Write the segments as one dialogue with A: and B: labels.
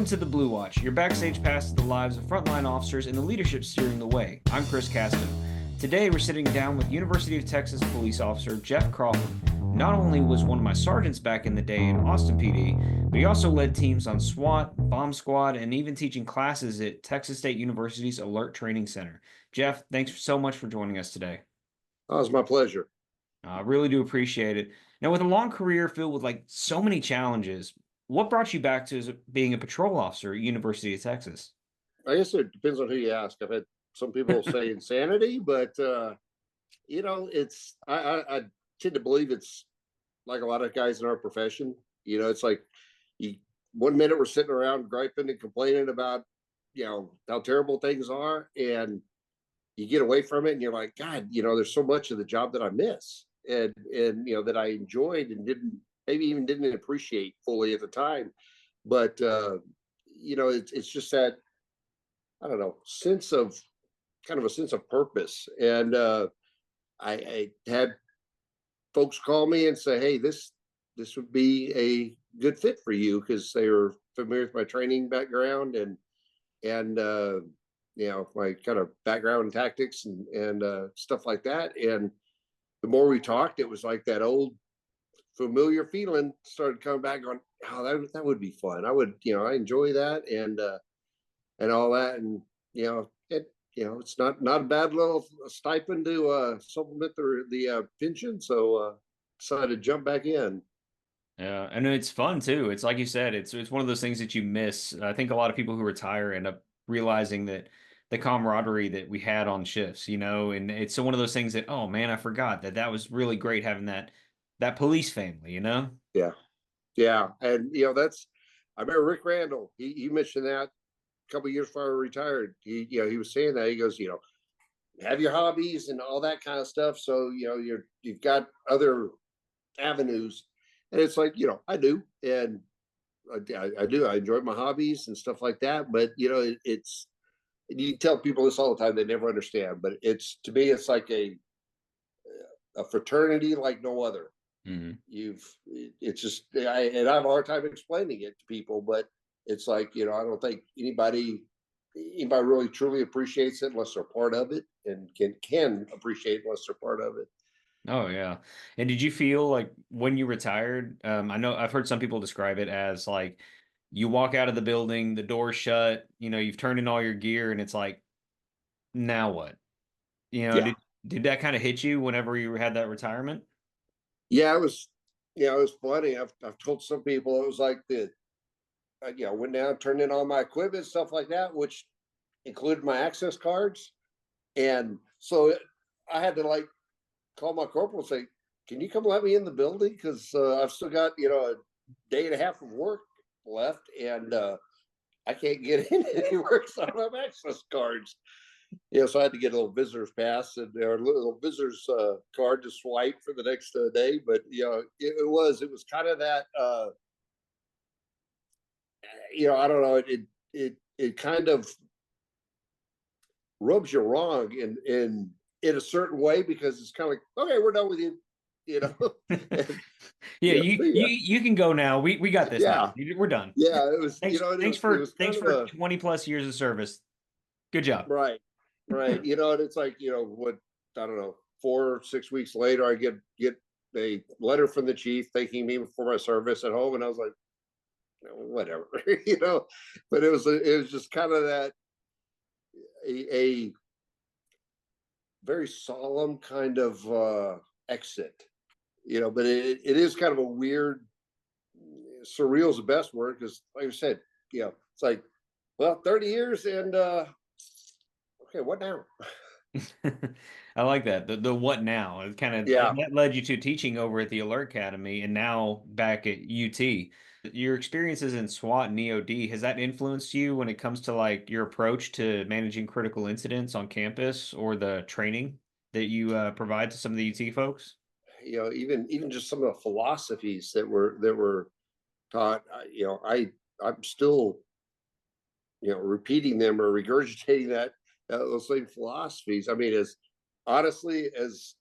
A: to the Blue Watch, your backstage pass to the lives of frontline officers and the leadership steering the way. I'm Chris Caston. Today, we're sitting down with University of Texas police officer Jeff Crawford. Not only was one of my sergeants back in the day in Austin PD, but he also led teams on SWAT, Bomb Squad, and even teaching classes at Texas State University's Alert Training Center. Jeff, thanks so much for joining us today.
B: Oh, it's my pleasure.
A: I really do appreciate it. Now, with a long career filled with so many challenges, what brought you back to being a patrol officer at University of Texas?
B: I guess it depends on who you ask. I've had some people say insanity, but it's I tend to believe it's like a lot of guys in our profession. It's like one minute we're sitting around griping and complaining about how terrible things are, and you get away from it and you're like, God, there's so much of the job that I miss and that I enjoyed and didn't appreciate fully at the time. But it's just that, I don't know, sense of purpose. And I had folks call me and say, hey, this would be a good fit for you, because they were familiar with my training background and my kind of background and tactics and stuff like that. And the more we talked, it was like that old familiar feeling started coming back, going, oh, that would be fun. I would, I enjoy that and all that. And, it's not a bad little stipend to supplement the pension. So decided to jump back in.
A: Yeah, and it's fun too. It's like you said, it's one of those things that you miss. I think a lot of people who retire end up realizing that the camaraderie that we had on shifts, and it's one of those things that, oh man, I forgot that was really great having that police family.
B: Yeah. And I remember Rick Randall, he mentioned that a couple of years before I retired. He was saying that, he goes, have your hobbies and all that kind of stuff, so you've got other avenues. And it's like, I do, and I do. I enjoy my hobbies and stuff like that. But it's, you tell people this all the time, they never understand. But to me, it's like a fraternity like no other.
A: Mm-hmm.
B: It's just, I have a hard time explaining it to people, but it's like, I don't think anybody really truly appreciates it unless they're part of it, and can appreciate it unless they're part of it.
A: Oh yeah. And did you feel like when you retired, I know I've heard some people describe it as like you walk out of the building, the door's shut, you've turned in all your gear and it's like, now what?
B: Yeah.
A: Did that kind of hit you whenever you had that retirement?
B: Yeah, it was, it was funny. I've told some people it was like went down, turned in all my equipment, stuff like that, which included my access cards. And so I had to call my corporal and say, can you come let me in the building? Because I've still got, a day and a half of work left, and I can't get in anywhere because I don't have access cards. So I had to get a little visitor's pass and a little visitor's card to swipe for the next day. But it was kind of that. I don't know. It kind of rubs you wrong in a certain way, because it's kind of like, okay, we're done with you.
A: Yeah, you can go now. We got this now. We're done.
B: Yeah, it was.
A: Thanks for 20 plus years of service. Good job.
B: Right. And it's like, what, I don't know, 4 or 6 weeks later, I get a letter from the chief thanking me for my service at home, and I was like, whatever, But it was just kind of that a very solemn kind of exit, But it is kind of a weird, surreal is the best word, because like I said, it's like, well, 30 years and okay, what now?
A: I like that. The what now? It kind of that led you to teaching over at the Alert Academy and now back at UT. Your experiences in SWAT and EOD, has that influenced you when it comes to your approach to managing critical incidents on campus, or the training that you provide to some of the UT folks?
B: Even just some of the philosophies that were taught, I'm still repeating them or regurgitating those same philosophies. I mean, as honestly as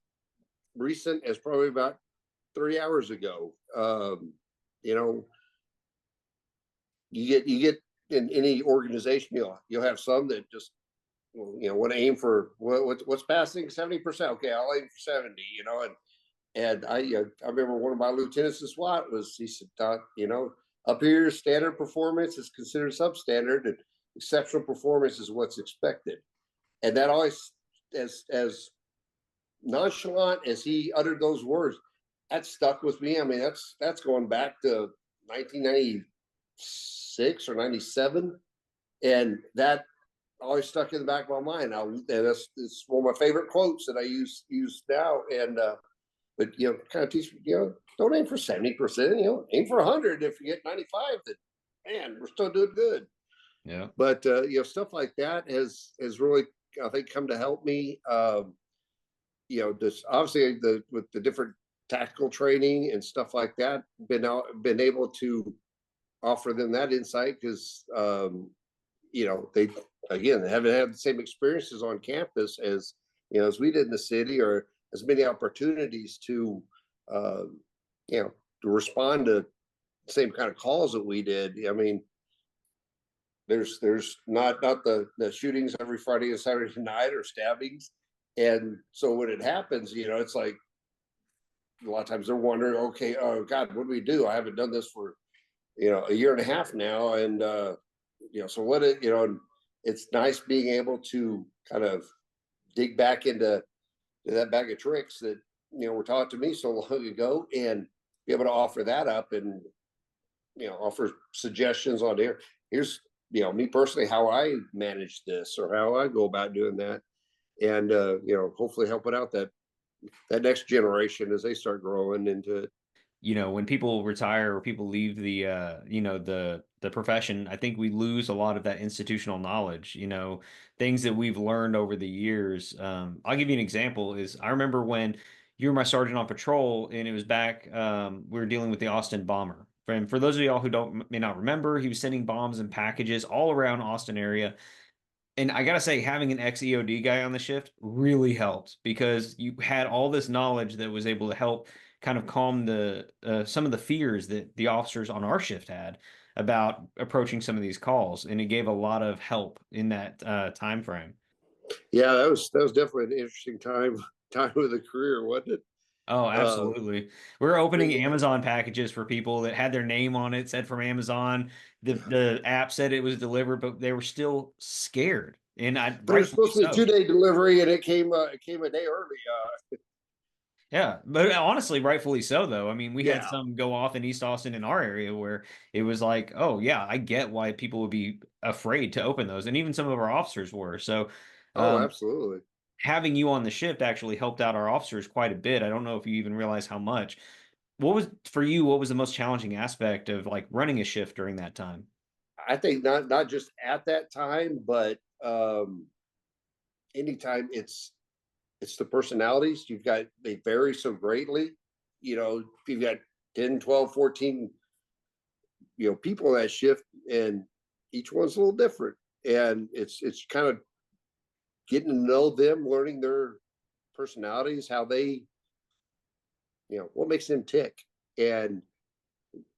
B: recent as probably about 3 hours ago, you get in any organization, you'll have some that just want to aim for what's passing 70%. Okay, I'll aim for 70. And I remember one of my lieutenants in SWAT he said, up here standard performance is considered substandard, and exceptional performance is what's expected. And that always, as nonchalant as he uttered those words, that stuck with me. I mean, that's going back to 1996 or 97, and that always stuck in the back of my mind. And it's one of my favorite quotes that I use now. And but kind of teach me, don't aim for 70%. Aim for 100. If you get 95, then man, we're still doing good.
A: Yeah.
B: But stuff like that has really, I think, come to help me. Just obviously with the different tactical training and stuff like that, been able to offer them that insight, because they haven't had the same experiences on campus as we did in the city, or as many opportunities to to respond to the same kind of calls that we did. I mean, there's not the shootings every Friday and Saturday night, or stabbings. And so when it happens, it's like a lot of times they're wondering, okay, oh God, what do we do? I haven't done this for a year and a half now. And so and it's nice being able to kind of dig back into that bag of tricks that were taught to me so long ago, and be able to offer that up, and offer suggestions on there. Here's me personally, how I manage this, or how I go about doing that, and hopefully helping out that next generation as they start growing into it.
A: When people retire or people leave the the profession, I think we lose a lot of that institutional knowledge, things that we've learned over the years. I'll give you an example. Is I remember when you were my sergeant on patrol, and it was back, we were dealing with the Austin bomber. And for those of y'all who may not remember, he was sending bombs and packages all around Austin area. And I gotta say, having an ex-EOD guy on the shift really helped, because you had all this knowledge that was able to help kind of calm the some of the fears that the officers on our shift had about approaching some of these calls, and it gave a lot of help in that time frame.
B: Yeah, that was definitely an interesting time of the career, wasn't it?
A: Oh,
B: Uh,
A: absolutely. We were opening
B: bring
A: Amazon packages for people that had their name on it, said from Amazon. The app said it was delivered, but they were still scared, and
B: There was
A: rightfully
B: supposed to be a
A: so.
B: 2-day delivery, and it came a day early.
A: Yeah, but honestly, rightfully so, though. I mean, we had
B: Yeah.
A: some go off in East Austin in our area where it was like, oh, yeah, I get why people would be afraid to open those. And even some of our officers were. So,
B: Oh,
A: um,
B: absolutely.
A: having you on the shift actually helped out our officers quite a bit. I don't know if you even realize how much. What was the most challenging aspect of like running a shift during that time?
B: I think not just at that time, but anytime. It's the personalities they vary so greatly. You've got 10, 12, 14 people in that shift, and each one's a little different, and it's kind of getting to know them, learning their personalities, how they what makes them tick, and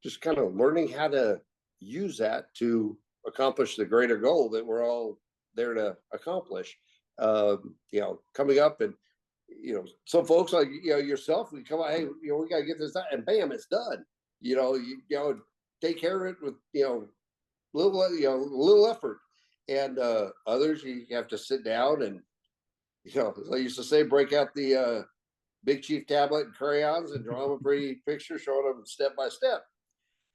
B: just kind of learning how to use that to accomplish the greater goal that we're all there to accomplish. Coming up, and some folks like yourself, we come out, hey, we got to get this done, and bam, it's done. Take care of it with little effort, and others you have to sit down and as I used to say, break out the Big Chief tablet and crayons and draw them a pretty picture showing them step by step.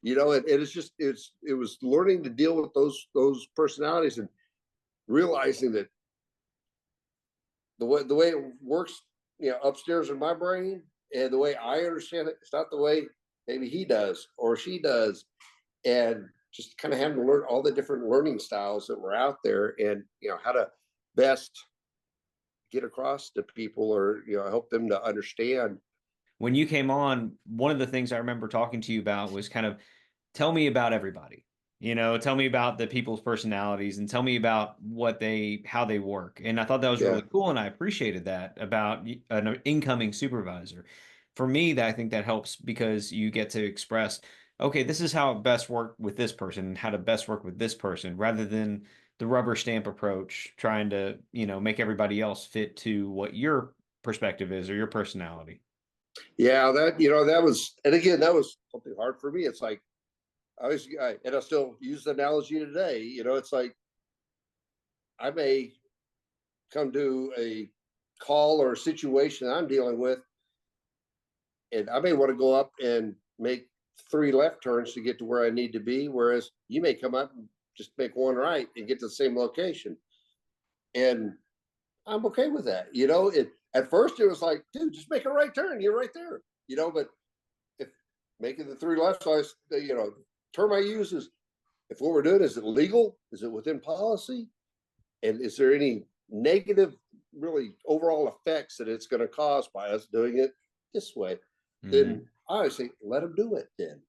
B: It was learning to deal with those personalities, and realizing that the way it works, upstairs in my brain, and the way I understand it, it's not the way maybe he does or she does, and just kind of having to learn all the different learning styles that were out there, and how to best get across to people, or help them to understand.
A: When you came on, one of the things I remember talking to you about was kind of tell me about everybody. Tell me about the people's personalities, and tell me about how they work. And I thought that was
B: Yeah.
A: really cool, and I appreciated that about an incoming supervisor. For me, that I think that helps because you get to express okay, this is how it best work with this person and how to best work with this person, rather than the rubber stamp approach, trying to, make everybody else fit to what your perspective is or your personality.
B: Yeah, that was, and again, that was something hard for me. It's like and I still use the analogy today. It's like I may come to a call or a situation that I'm dealing with, and I may want to go up and make 3 left turns to get to where I need to be, whereas you may come up and just make 1 right and get to the same location. And I'm okay with that. At first it was like, dude, just make a right turn. You're right there. But if making the 3 lefts, term I use is, if what we're doing, is it legal? Is it within policy? And is there any negative, really overall effects that it's going to cause by us doing it this way? Then I always say, let them do it then.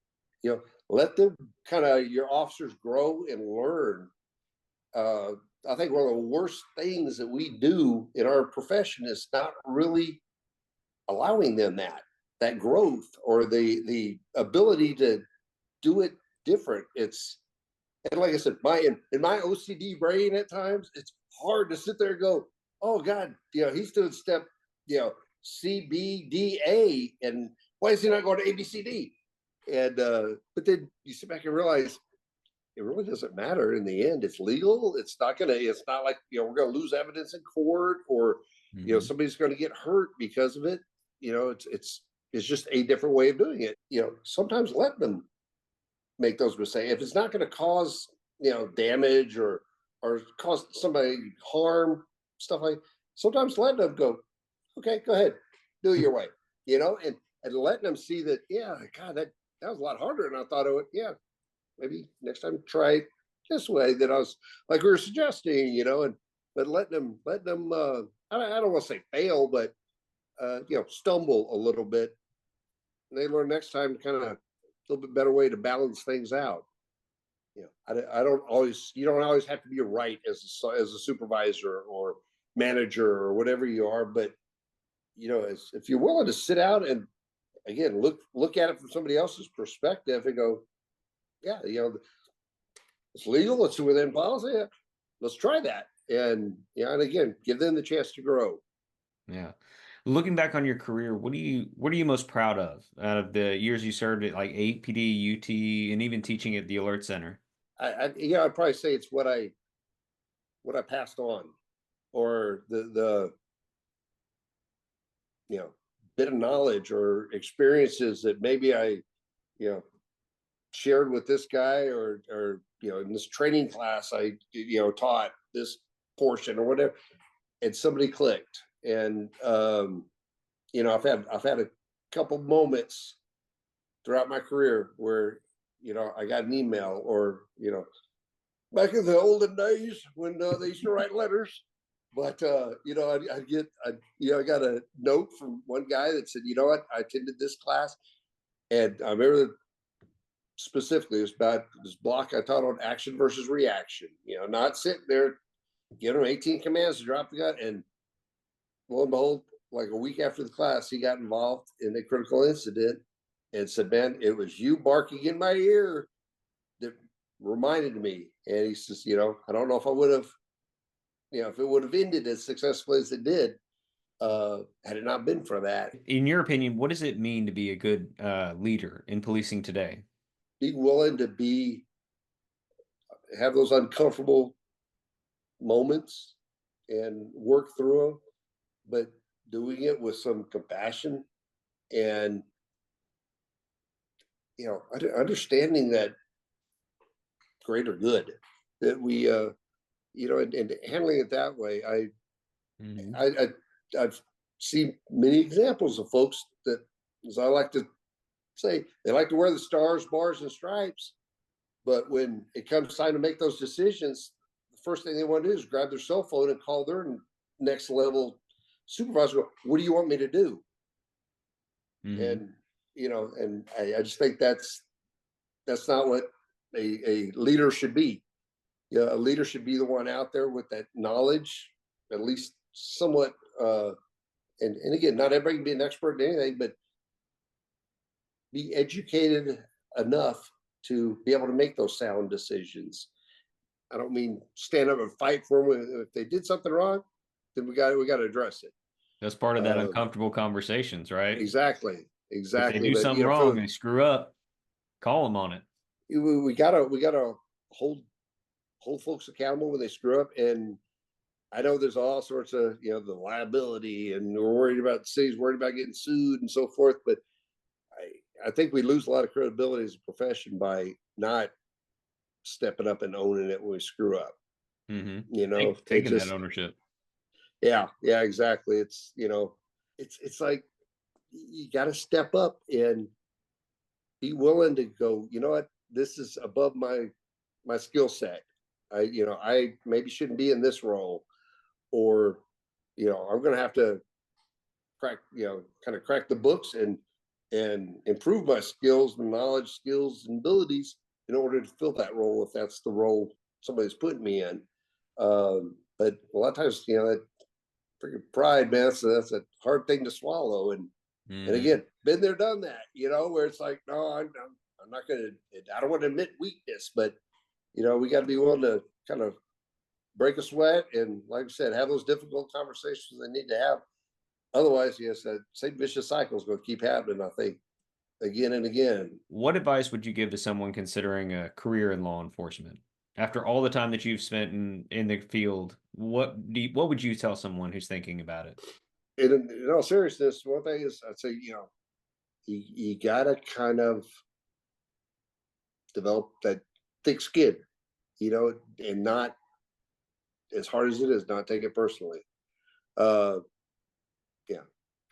B: Let them your officers grow and learn. I think one of the worst things that we do in our profession is not really allowing them that growth or the ability to do it different. And like I said, in my OCD brain at times, it's hard to sit there and go, oh God, he's doing step, C, B, D, A, and why is he not going to A, B, C, D? And but then you sit back and realize it really doesn't matter in the end. It's legal. It's not like, we're gonna lose evidence in court, or somebody's gonna get hurt because of it. It's just a different way of doing it. Sometimes let them make those mistakes. If it's not gonna cause, damage or cause somebody harm, stuff like, sometimes let them go, okay, go ahead, do it your way, and letting them see that, yeah, God, that was a lot harder than I thought it would. Yeah, maybe next time try it this way, that I was, like we were suggesting, but letting them I don't want to say fail, but stumble a little bit. And they learn next time, kind of a little bit better way to balance things out. I don't always, you don't always have to be right as a supervisor or manager or whatever you are, but if you're willing to sit out and, again, look at it from somebody else's perspective and go, yeah, it's legal, it's within policy, yeah, let's try that. And again, give them the chance to grow.
A: Yeah. Looking back on your career, what are you most proud of out of the years you served at like APD, UT, and even teaching at the Alert Center?
B: I'd probably say it's what I passed on, or the bit of knowledge or experiences that maybe I shared with this guy, or in this training class I taught this portion or whatever, and somebody clicked. And I've had a couple moments throughout my career where I got an email, or back in the olden days when they used to write letters. But I got a note from one guy that said, you know what, I attended this class, and I remember specifically it was about this block I taught on action versus reaction. Not sitting there giving them 18 commands to drop the gun. And lo and behold, like a week after the class, he got involved in a critical incident and said, man, it was you barking in my ear that reminded me. And he says, I don't know if I would have, if it would have ended as successfully as it did, had it not been for that.
A: In your opinion, what does it mean to be a good leader in policing today?
B: Being willing to have those uncomfortable moments and work through them, but doing it with some compassion and understanding that greater good, that we and handling it that way. I've seen many examples of folks that, as I like to say, they like to wear the stars, bars, and stripes, but when it comes time to make those decisions, the first thing they want to do is grab their cell phone and call their next level supervisor. What do you want me to do? And and I just think that's not what a leader should be. A leader should be the one out there with that knowledge, at least somewhat. And again, not everybody can be an expert in anything, but be educated enough to be able to make those sound decisions. I don't mean stand up and fight for them. If they did something wrong, then we got to address it.
A: That's part of that uncomfortable conversations, right?
B: Exactly,
A: If they
B: exactly.
A: do
B: But
A: something wrong, they screw up, call them on it.
B: we gotta hold folks accountable when they screw up. And I know there's all sorts of, the liability, and we're worried about the city's worried about getting sued and so forth. But I think we lose a lot of credibility as a profession by not stepping up and owning it when we screw up.
A: Taking that ownership.
B: Yeah, exactly. It's like you got to step up and be willing to go, you know what, this is above my skill set. I maybe shouldn't be in this role, or I'm going to have to crack, kind of crack the books and improve my skills and knowledge, skills and abilities in order to fill that role, if that's the role somebody's putting me in. But a lot of times, that freaking pride, man, that's a hard thing to swallow. And again, been there, done that, where it's like, no, I'm not going to, I don't want to admit weakness, but we got to be willing to kind of break a sweat and, like I said, have those difficult conversations they need to have. Otherwise, yes, that same vicious cycle is going to keep happening, I think, again and again.
A: What advice would you give to someone considering a career in law enforcement? After all the time that you've spent in the field, what would you tell someone who's thinking about it?
B: In all seriousness, one thing is, I'd say, you gotta kind of develop that thick skin, and not, as hard as it is, not take it personally. Yeah,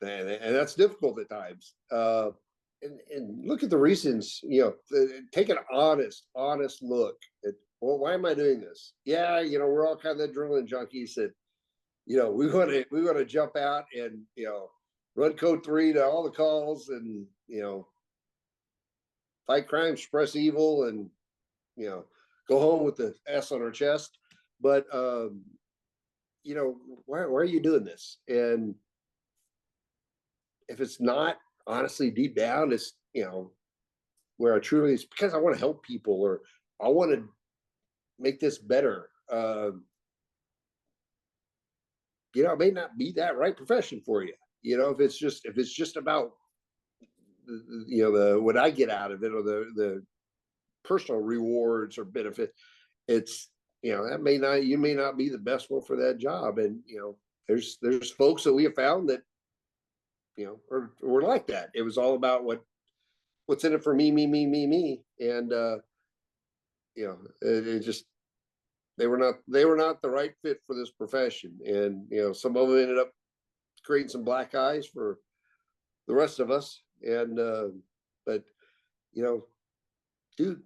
B: and that's difficult at times. And look at the reasons, take an honest look at, well, why am I doing this? Yeah, we're all kind of adrenaline junkies that, we want to jump out and, run code 3 to all the calls and, fight crime, suppress evil, and, go home with the S on our chest. But, why are you doing this? And if it's not honestly deep down, it's, where I truly, it's because I want to help people, or I want to make this better. It may not be that right profession for you. If it's just about the what I get out of it, or the personal rewards or benefit, it's you may not be the best one for that job. And there's folks that we have found that were like that. It was all about what's in it for me. And it just, they were not the right fit for this profession. And some of them ended up creating some black eyes for the rest of us. And but dude,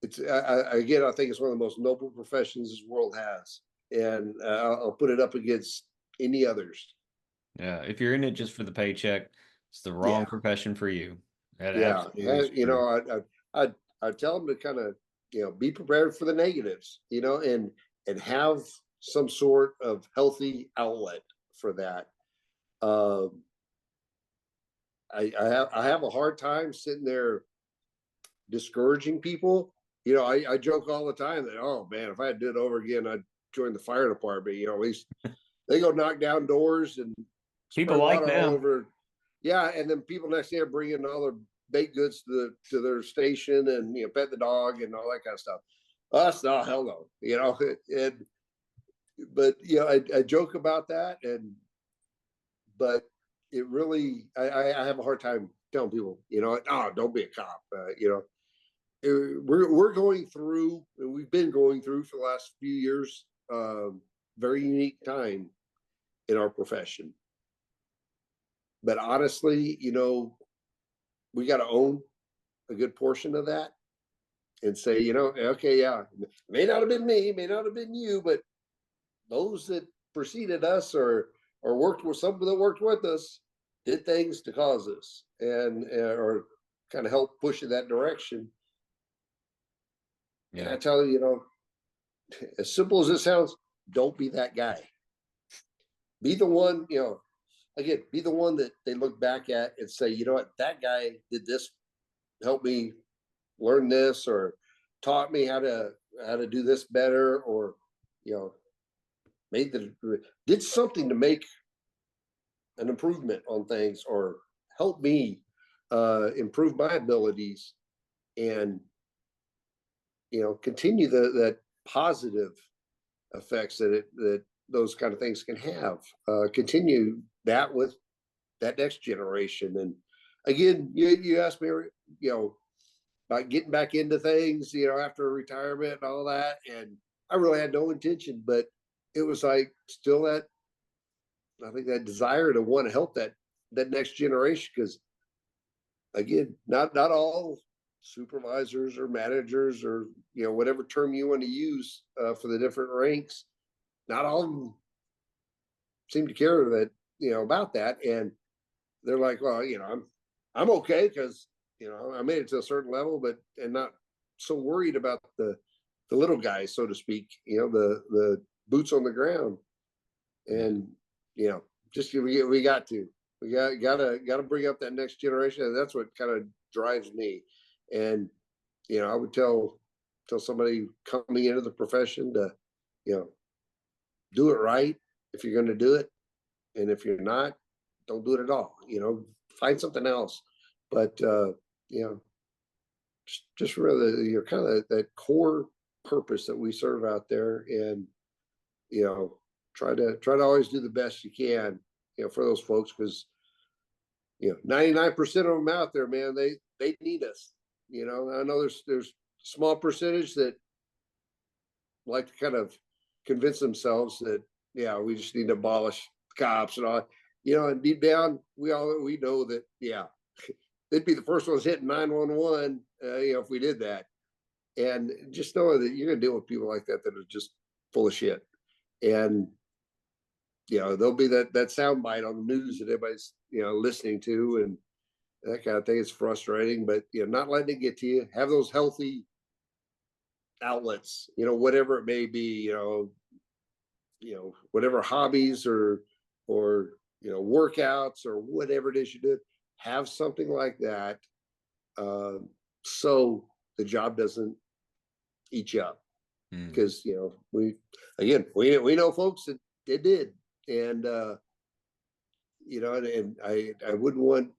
B: it's again, I think it's one of the most noble professions this world has, and I'll put it up against any others.
A: Yeah, if you're in it just for the paycheck, it's the wrong profession for you. That
B: I tell them to kind of be prepared for the negatives, and have some sort of healthy outlet for that. I have a hard time sitting there discouraging people. I joke all the time that, oh man, if I had to do it over again, I'd join the fire department. At least they go knock down doors and
A: people like them
B: all over. Yeah, and then people next day are bringing all their baked goods to their station, and pet the dog and all that kind of stuff. Us, no, hell no. But I joke about that, but it really, I have a hard time telling people, oh, don't be a cop. We're going through, and we've been going through for the last few years, very unique time in our profession. But honestly, we got to own a good portion of that and say, okay, yeah, may not have been me, may not have been you, but those that preceded us or worked with, some that worked with us, did things to cause us and or kind of help push in that direction. Yeah. And I tell you, as simple as it sounds, don't be that guy. Be the one, again, be the one that they look back at and say, that guy did this helped me learn this, or taught me how to do this better, or you know, did something to make an improvement on things, or help me improve my abilities, and continue that positive effects that those kind of things can have. Continue that with that next generation. And again, you asked me, about getting back into things, after retirement and all that. And I really had no intention, but it was like still I think that desire to want to help that next generation. Because again, not all supervisors or managers, or whatever term you want to use for the different ranks, not all of them seem to care that about that. And they're like, well, I'm okay because I made it to a certain level, and not so worried about the little guys, so to speak, the boots on the ground. And just we got to bring up that next generation, and that's what kind of drives me. And I would tell somebody coming into the profession to do it right if you're going to do it, and if you're not, don't do it at all. Find something else. But just really, kind of that core purpose that we serve out there, and try to always do the best you can, for those folks, because 99% of them out there, man, they need us. I know there's small percentage that like to kind of convince themselves that we just need to abolish cops and all, and deep down we know that they'd be the first ones hitting 911 if we did that. And just know that you're gonna deal with people like that are just full of shit. And there'll be that soundbite on the news that everybody's listening to, and that kind of thing. Is frustrating, but not letting it get to you. Have those healthy outlets, whatever it may be, whatever hobbies or workouts or whatever it is you do. Have something like that, so the job doesn't eat you up. Because we know folks that it did, and and I wouldn't want.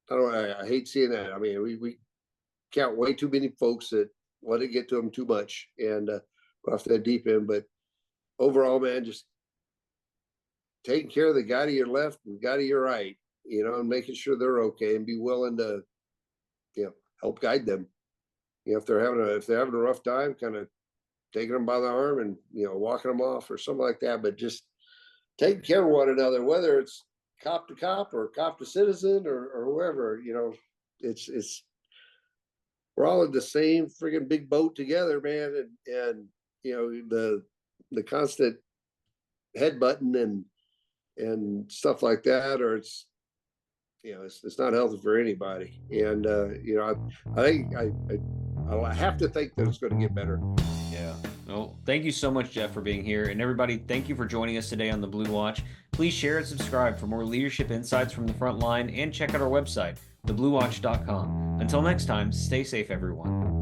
B: I hate seeing that. I mean, we count way too many folks that let it get to them too much, and go off that deep end. But overall, man, just taking care of the guy to your left and the guy to your right, and making sure they're okay, and be willing to, help guide them. If they're having a rough time, kind of taking them by the arm and, walking them off or something like that. But just taking care of one another, whether it's cop to cop or cop to citizen or whoever, it's we're all in the same friggin' big boat together, man. And the constant headbutting and stuff like that, or it's not healthy for anybody. And I think I have to think that it's going to get better.
A: Yeah. Well, thank you so much, Jeff, for being here. And everybody, thank you for joining us today on the Blue Watch. Please share and subscribe for more leadership insights from the front line, and check out our website, thebluewatch.com. Until next time, stay safe, everyone.